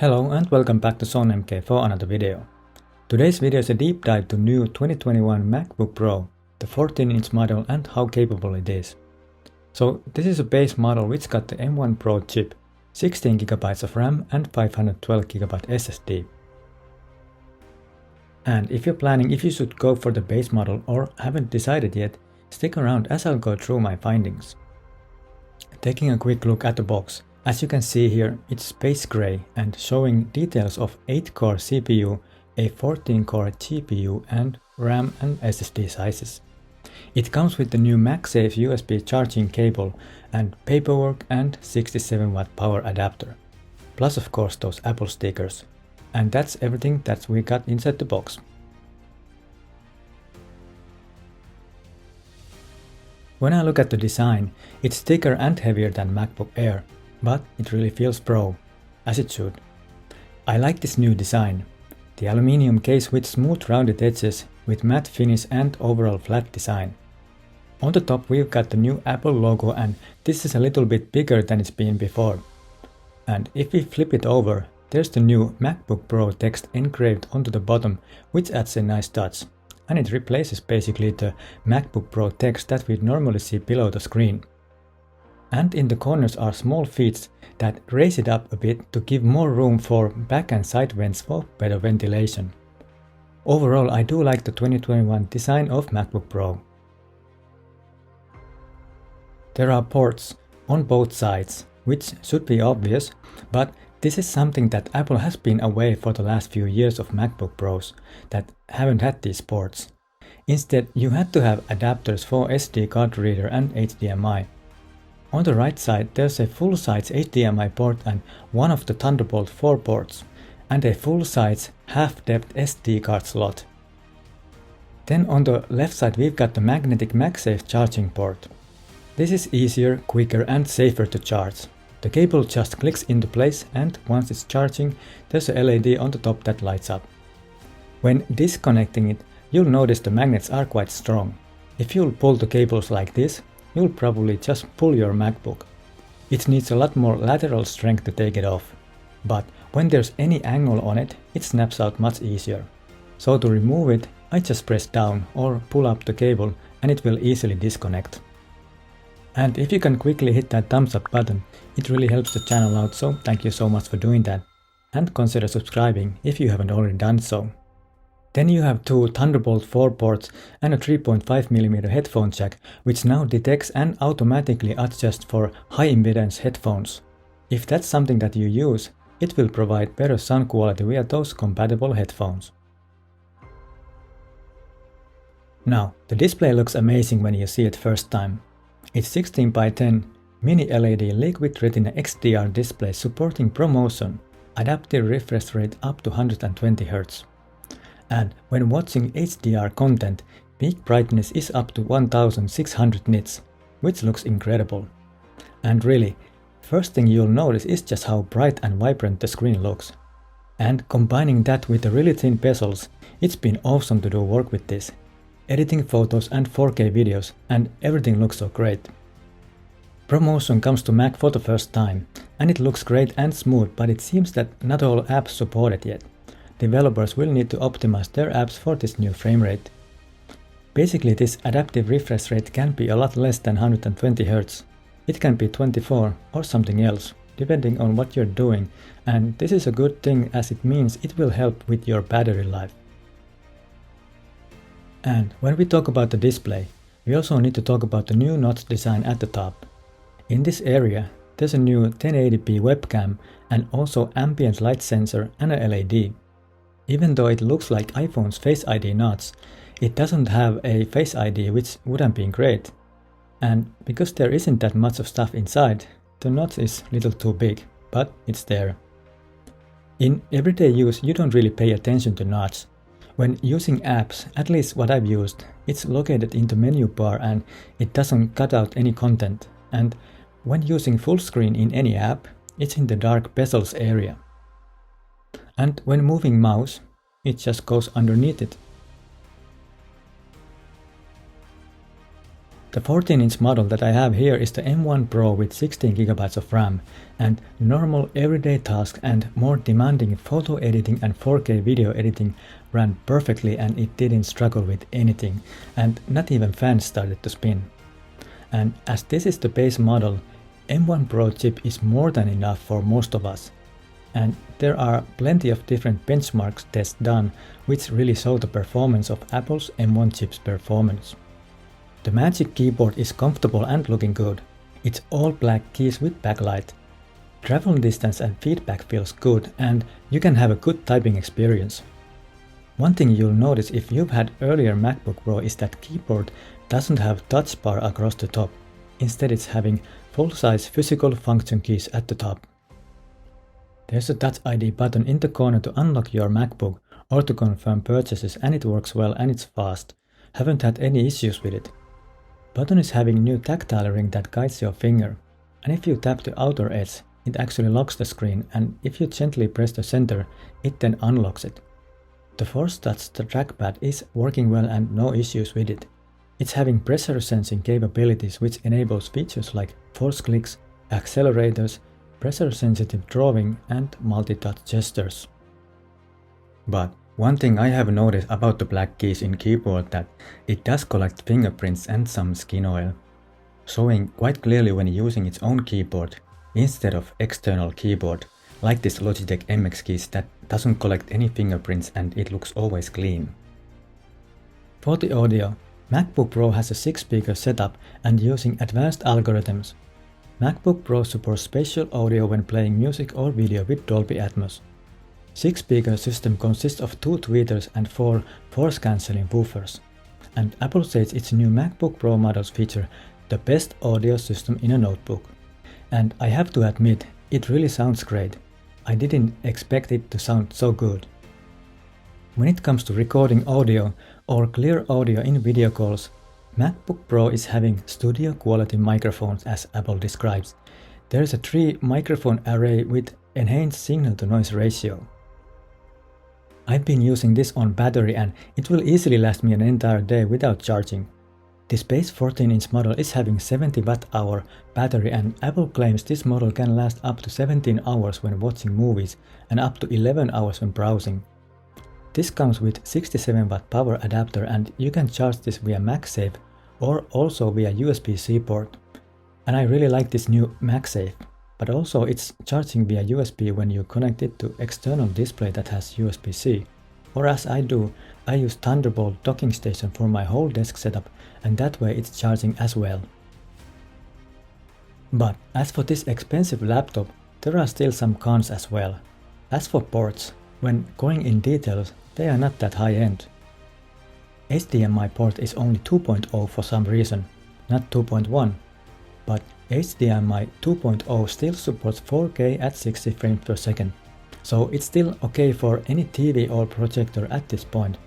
Hello and welcome back to ZoneMK for another video. Today's video is a deep dive to new 2021 MacBook Pro, the 14-inch model and how capable it is. So this is a base model which got the M1 Pro chip, 16GB of RAM and 512GB SSD. And if you're planning if you should go for the base model or haven't decided yet, stick around as I'll go through my findings. Taking a quick look at the box. As you can see here, it's space gray and showing details of 8-core CPU, a 14-core GPU and RAM and SSD sizes. It comes with the new MagSafe USB charging cable and paperwork and 67-watt power adapter. Plus of course those Apple stickers. And that's everything that we got inside the box. When I look at the design, it's thicker and heavier than MacBook Air. But it really feels pro, as it should. I like this new design. The aluminium case with smooth rounded edges with matte finish and overall flat design. On the top we've got the new Apple logo and this is a little bit bigger than it's been before. And if we flip it over, there's the new MacBook Pro text engraved onto the bottom, which adds a nice touch. And it replaces basically the MacBook Pro text that we'd normally see below the screen. And in the corners are small feet that raise it up a bit to give more room for back and side vents for better ventilation. Overall, I do like the 2021 design of MacBook Pro. There are ports on both sides, which should be obvious, but this is something that Apple has been away for the last few years of MacBook Pros that haven't had these ports. Instead, you had to have adapters for SD card reader and HDMI. On the right side there's a full-size HDMI port and one of the Thunderbolt 4 ports, and a full-size half-depth SD card slot. Then on the left side we've got the magnetic MagSafe charging port. This is easier, quicker and safer to charge. The cable just clicks into place and once it's charging there's a LED on the top that lights up. When disconnecting it, you'll notice the magnets are quite strong. If you'll pull the cables like this, you'll probably just pull your MacBook. It needs a lot more lateral strength to take it off, but when there's any angle on it, it snaps out much easier. So to remove it, I just press down or pull up the cable and it will easily disconnect. And if you can quickly hit that thumbs up button, it really helps the channel out, so thank you so much for doing that. And consider subscribing if you haven't already done so. Then you have two Thunderbolt 4 ports and a 3.5mm headphone jack, which now detects and automatically adjusts for high impedance headphones. If that's something that you use, it will provide better sound quality via those compatible headphones. Now, the display looks amazing when you see it first time. It's 16:10 mini LED liquid retina XDR display supporting ProMotion, adaptive refresh rate up to 120Hz. And when watching HDR content, peak brightness is up to 1600 nits, which looks incredible. And really, first thing you'll notice is just how bright and vibrant the screen looks. And combining that with the really thin bezels, it's been awesome to do work with this. Editing photos and 4K videos, and everything looks so great. ProMotion comes to Mac for the first time, and it looks great and smooth, but it seems that not all apps support it yet. Developers will need to optimize their apps for this new frame rate. Basically, this adaptive refresh rate can be a lot less than 120Hz. It can be 24 or something else, depending on what you're doing, and this is a good thing as it means it will help with your battery life. And when we talk about the display, we also need to talk about the new notch design at the top. In this area, there's a new 1080p webcam and also ambient light sensor and a LED. Even though it looks like iPhone's Face ID notch, it doesn't have a Face ID, which would have been great. And because there isn't that much of stuff inside, the notch is a little too big, but it's there. In everyday use, you don't really pay attention to notch. When using apps, at least what I've used, it's located in the menu bar and it doesn't cut out any content. And when using full screen in any app, it's in the dark bezels area. And when moving mouse, it just goes underneath it. The 14-inch model that I have here is the M1 Pro with 16GB of RAM, and normal everyday tasks and more demanding photo editing and 4K video editing ran perfectly, and it didn't struggle with anything, and not even fans started to spin. And as this is the base model, M1 Pro chip is more than enough for most of us. And there are plenty of different benchmarks tests done which really show the performance of Apple's M1 chip's performance. The Magic Keyboard is comfortable and looking good. It's all black keys with backlight. Travel distance and feedback feels good, and you can have a good typing experience. One thing you'll notice if you've had earlier MacBook Pro is that keyboard doesn't have touch bar across the top. Instead it's having full-size physical function keys at the top. There's a Touch ID button in the corner to unlock your MacBook or to confirm purchases, and it works well and it's fast. Haven't had any issues with it. Button is having new tactile ring that guides your finger, and if you tap the outer edge, it actually locks the screen, and if you gently press the center, it then unlocks it. The Force Touch, the trackpad, is working well and no issues with it. It's having pressure sensing capabilities which enables features like force clicks, accelerators, pressure sensitive drawing and multi-touch gestures. But one thing I have noticed about the black keys in keyboard that it does collect fingerprints and some skin oil, showing quite clearly when using its own keyboard instead of external keyboard, like this Logitech MX keys that doesn't collect any fingerprints and it looks always clean. For the audio, MacBook Pro has a 6-speaker setup and using advanced algorithms. MacBook Pro supports spatial audio when playing music or video with Dolby Atmos. 6-speaker system consists of 2 tweeters and 4 force-cancelling woofers. And Apple says its new MacBook Pro models feature the best audio system in a notebook. And I have to admit, it really sounds great. I didn't expect it to sound so good. When it comes to recording audio or clear audio in video calls, MacBook Pro is having studio quality microphones as Apple describes. There is a 3 microphone array with enhanced signal-to-noise ratio. I've been using this on battery and it will easily last me an entire day without charging. This base 14-inch model is having 70 Wh battery, and Apple claims this model can last up to 17 hours when watching movies and up to 11 hours when browsing. This comes with 67 watt power adapter, and you can charge this via MagSafe or also via USB-C port. And I really like this new MagSafe, but also it's charging via USB when you connect it to external display that has USB-C. Or as I do, I use Thunderbolt docking station for my whole desk setup, and that way it's charging as well. But as for this expensive laptop, there are still some cons as well. As for ports, when going in details, they are not that high-end. HDMI port is only 2.0 for some reason, not 2.1, but HDMI 2.0 still supports 4K at 60 frames per second, so it's still okay for any TV or projector at this point,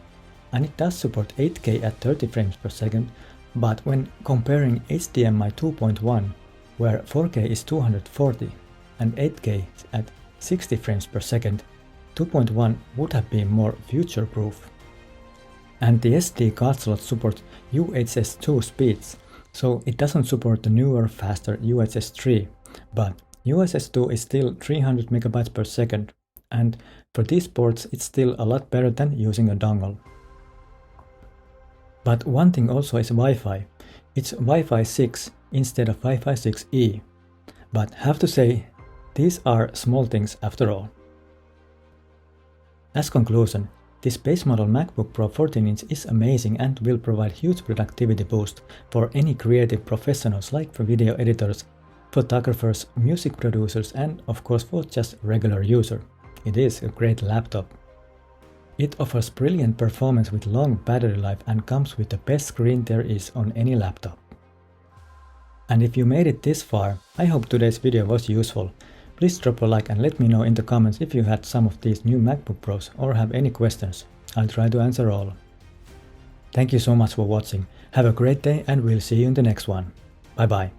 and it does support 8K at 30 frames per second, but when comparing HDMI 2.1, where 4K is 240 and 8K is at 60 frames per second, 2.1 would have been more future-proof. And the SD card slot supports UHS 2 speeds, so it doesn't support the newer, faster UHS 3, but UHS 2 is still 300 MB per second, and for these ports it's still a lot better than using a dongle. But one thing also is Wi-Fi. It's Wi-Fi 6 instead of Wi-Fi 6E, but have to say, these are small things after all. As conclusion, this base model MacBook Pro 14-inch is amazing and will provide huge productivity boost for any creative professionals like for video editors, photographers, music producers, and of course for just regular user. It is a great laptop. It offers brilliant performance with long battery life and comes with the best screen there is on any laptop. And if you made it this far, I hope today's video was useful. Please drop a like and let me know in the comments if you had some of these new MacBook Pros or have any questions. I'll try to answer all. Thank you so much for watching. Have a great day and we'll see you in the next one. Bye bye.